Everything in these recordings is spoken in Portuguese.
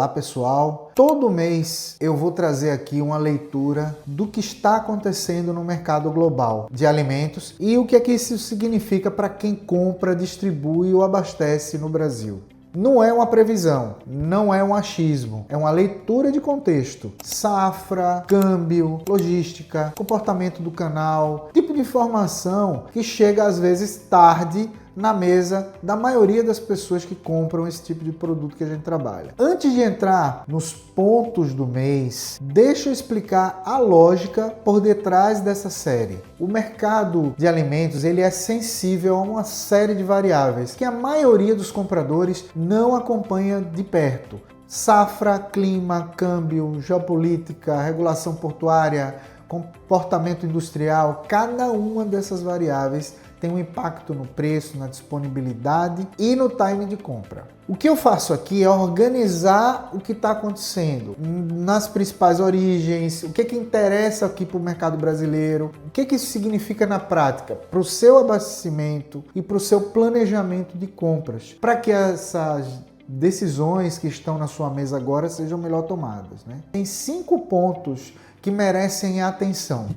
Olá pessoal, todo mês eu vou trazer aqui uma leitura do que está acontecendo no mercado global de alimentos e o que é que isso significa para quem compra, distribui ou abastece no Brasil. Não é uma previsão, não é um achismo, é uma leitura de contexto. Safra, câmbio, logística, comportamento do canal, tipo de informação que chega às vezes tarde na mesa da maioria das pessoas que compram esse tipo de produto que a gente trabalha. Antes de entrar nos pontos do mês, deixa eu explicar a lógica por detrás dessa série. O mercado de alimentos ele é sensível a uma série de variáveis que a maioria dos compradores não acompanha de perto. Safra, clima, câmbio, geopolítica, regulação portuária, comportamento industrial, cada uma dessas variáveis tem um impacto no preço, na disponibilidade e no time de compra. O que eu faço aqui é organizar o que está acontecendo nas principais origens, o que interessa aqui para o mercado brasileiro, o que isso significa na prática para o seu abastecimento e para o seu planejamento de compras, para que essas decisões que estão na sua mesa agora sejam melhor tomadas, né? Tem 5 pontos que merecem atenção.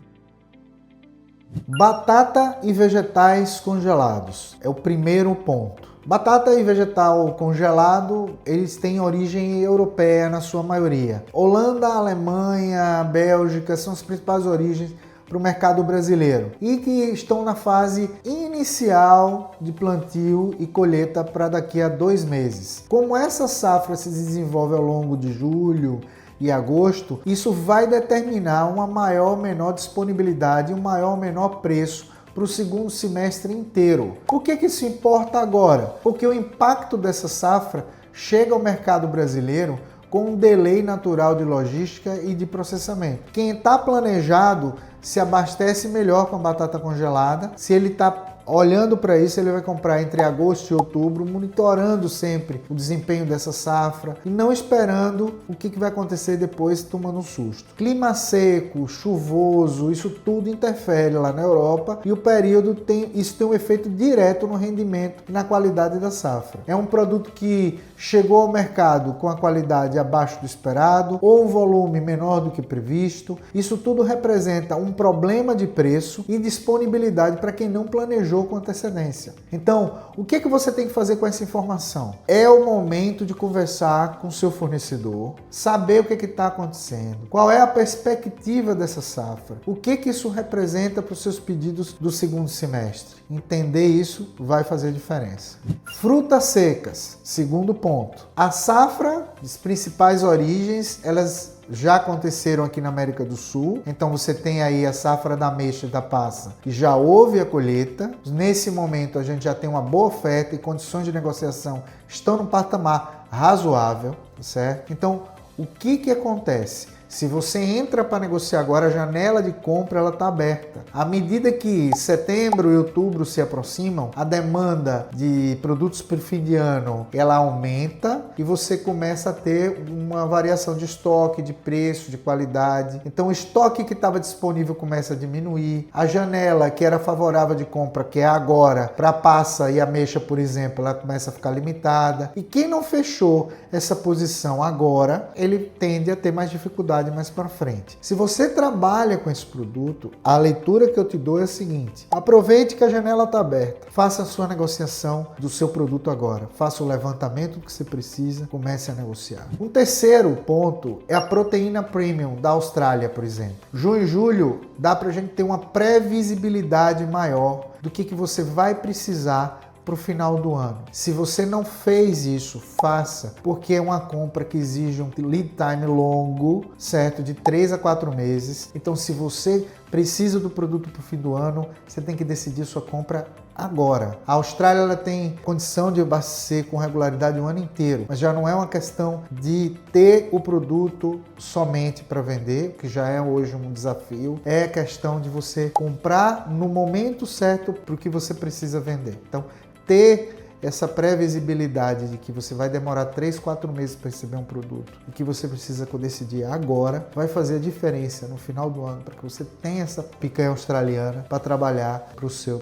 Batata e vegetais congelados é o primeiro ponto. Batata e vegetal congelado, eles têm origem europeia na sua maioria. Holanda, Alemanha, Bélgica são as principais origens para o mercado brasileiro e que estão na fase inicial de plantio e colheita para daqui a 2 meses. Como essa safra se desenvolve ao longo de julho e agosto, isso vai determinar uma maior ou menor disponibilidade e um maior ou menor preço para o segundo semestre inteiro. Por que isso importa agora? Porque o impacto dessa safra chega ao mercado brasileiro com um delay natural de logística e de processamento. Quem está planejado se abastece melhor com a batata congelada. Se ele está olhando para isso, ele vai comprar entre agosto e outubro, monitorando sempre o desempenho dessa safra e não esperando o que vai acontecer depois, tomando um susto. Clima seco, chuvoso, isso tudo interfere lá na Europa e o período isso tem um efeito direto no rendimento e na qualidade da safra. É um produto que chegou ao mercado com a qualidade abaixo do esperado ou um volume menor do que previsto. Isso tudo representa um problema de preço e disponibilidade para quem não planejou com antecedência. Então, o que você tem que fazer com essa informação? É o momento de conversar com o seu fornecedor, saber o que está acontecendo, qual é a perspectiva dessa safra, o que isso representa para os seus pedidos do segundo semestre. Entender isso vai fazer diferença. Frutas secas, segundo ponto. A safra, as principais origens, elas já aconteceram aqui na América do Sul, então você tem aí a safra da ameixa e da passa, que já houve a colheita. Nesse momento a gente já tem uma boa oferta e condições de negociação estão no patamar razoável, certo? Então, o que acontece? Se você entra para negociar agora, a janela de compra ela está aberta. À medida que setembro e outubro se aproximam, a demanda de produtos para o fim de ano ela aumenta e você começa a ter uma variação de estoque, de preço, de qualidade. Então o estoque que estava disponível começa a diminuir. A janela que era favorável de compra, que é agora, para a passa e ameixa, por exemplo, ela começa a ficar limitada. E quem não fechou essa posição agora, ele tende a ter mais dificuldade mais para frente. Se você trabalha com esse produto, a leitura que eu te dou é a seguinte: aproveite que a janela está aberta, faça a sua negociação do seu produto agora, faça o levantamento que você precisa, comece a negociar. Um terceiro ponto é a proteína premium da Austrália, por exemplo. Junho e julho dá para a gente ter uma previsibilidade maior do que você vai precisar para o final do ano. Se você não fez isso, faça, porque é uma compra que exige um lead time longo, certo? De 3 a 4 meses. Então, se você precisa do produto para o fim do ano, você tem que decidir sua compra agora. A Austrália ela tem condição de abastecer com regularidade o ano inteiro, mas já não é uma questão de ter o produto somente para vender, que já é hoje um desafio. É questão de você comprar no momento certo para o que você precisa vender. Então, ter essa previsibilidade de que você vai demorar 3, 4 meses para receber um produto e que você precisa decidir agora, vai fazer a diferença no final do ano para que você tenha essa picanha australiana para trabalhar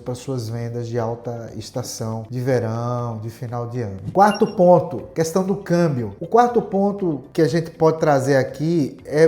para suas vendas de alta estação, de verão, de final de ano. Quarto ponto, questão do câmbio. O quarto ponto que a gente pode trazer aqui é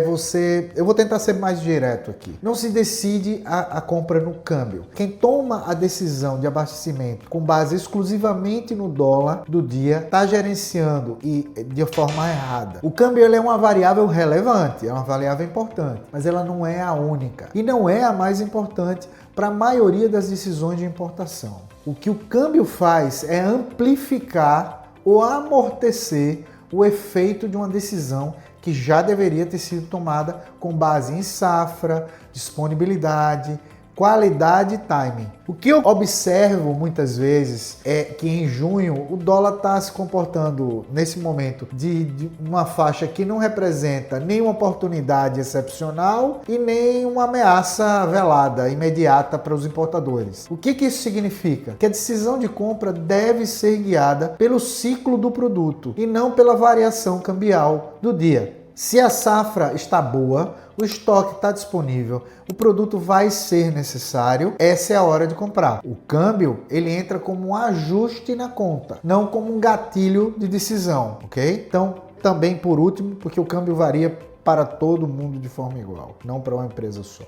eu vou tentar ser mais direto aqui. Não se decide a compra no câmbio. Quem toma a decisão de abastecimento com base exclusivamente no dólar do dia está gerenciando e de forma errada. O câmbio ele é uma variável relevante, é uma variável importante, mas ela não é a única e não é a mais importante para a maioria das decisões de importação. O que o câmbio faz é amplificar ou amortecer o efeito de uma decisão que já deveria ter sido tomada com base em safra, disponibilidade, qualidade e timing. O que eu observo muitas vezes é que em junho o dólar está se comportando nesse momento de uma faixa que não representa nem uma oportunidade excepcional e nem uma ameaça velada, imediata para os importadores. O que isso significa? Que a decisão de compra deve ser guiada pelo ciclo do produto e não pela variação cambial do dia. Se a safra está boa, o estoque está disponível, o produto vai ser necessário, essa é a hora de comprar. O câmbio, ele entra como um ajuste na conta, não como um gatilho de decisão, ok? Então, também por último, porque o câmbio varia para todo mundo de forma igual, não para uma empresa só.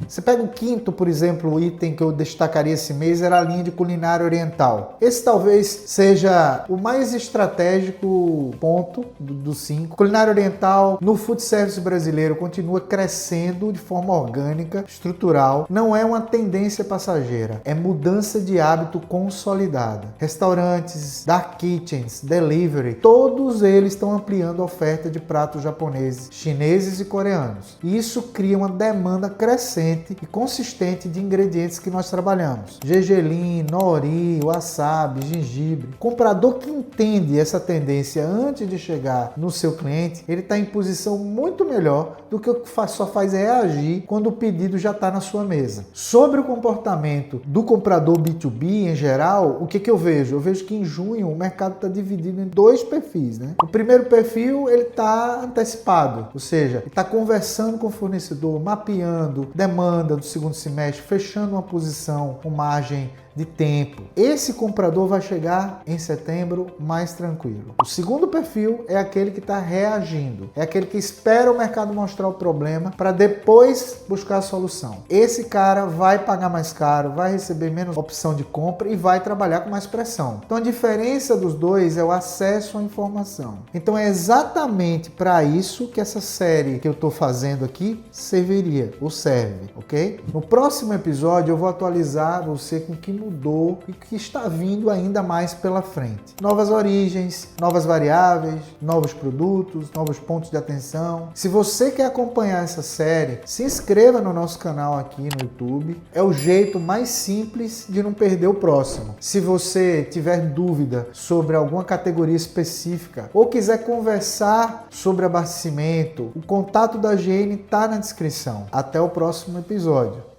Você pega o quinto, por exemplo, o item que eu destacaria esse mês era a linha de culinária oriental. Esse talvez seja o mais estratégico ponto dos 5. Culinária oriental no food service brasileiro continua crescendo de forma orgânica, estrutural. Não é uma tendência passageira, é mudança de hábito consolidada. Restaurantes, dark kitchens, delivery, todos eles estão ampliando a oferta de pratos japoneses, chineses e coreanos. E isso cria uma demanda crescente e consistente de ingredientes que nós trabalhamos. Gergelim, nori, wasabi, gengibre. O comprador que entende essa tendência antes de chegar no seu cliente, ele está em posição muito melhor do que o que só faz reagir quando o pedido já está na sua mesa. Sobre o comportamento do comprador B2B em geral, o que eu vejo? Eu vejo que em junho o mercado está dividido em 2 perfis, né? O primeiro perfil, ele está antecipado, ou seja, ele está conversando com o fornecedor, mapeando demanda do segundo semestre, fechando uma posição com margem de tempo. Esse comprador vai chegar em setembro mais tranquilo. O segundo perfil é aquele que está reagindo, é aquele que espera o mercado mostrar o problema para depois buscar a solução. Esse cara vai pagar mais caro, vai receber menos opção de compra e vai trabalhar com mais pressão. Então a diferença dos dois é o acesso à informação. Então é exatamente para isso que essa série que eu estou fazendo aqui serviria ou serve, ok? No próximo episódio eu vou atualizar você com o que mudou e que está vindo ainda mais pela frente. Novas origens, novas variáveis, novos produtos, novos pontos de atenção. Se você quer acompanhar essa série, se inscreva no nosso canal aqui no YouTube. É o jeito mais simples de não perder o próximo. Se você tiver dúvida sobre alguma categoria específica ou quiser conversar sobre abastecimento, o contato da GN está na descrição. Até o próximo episódio.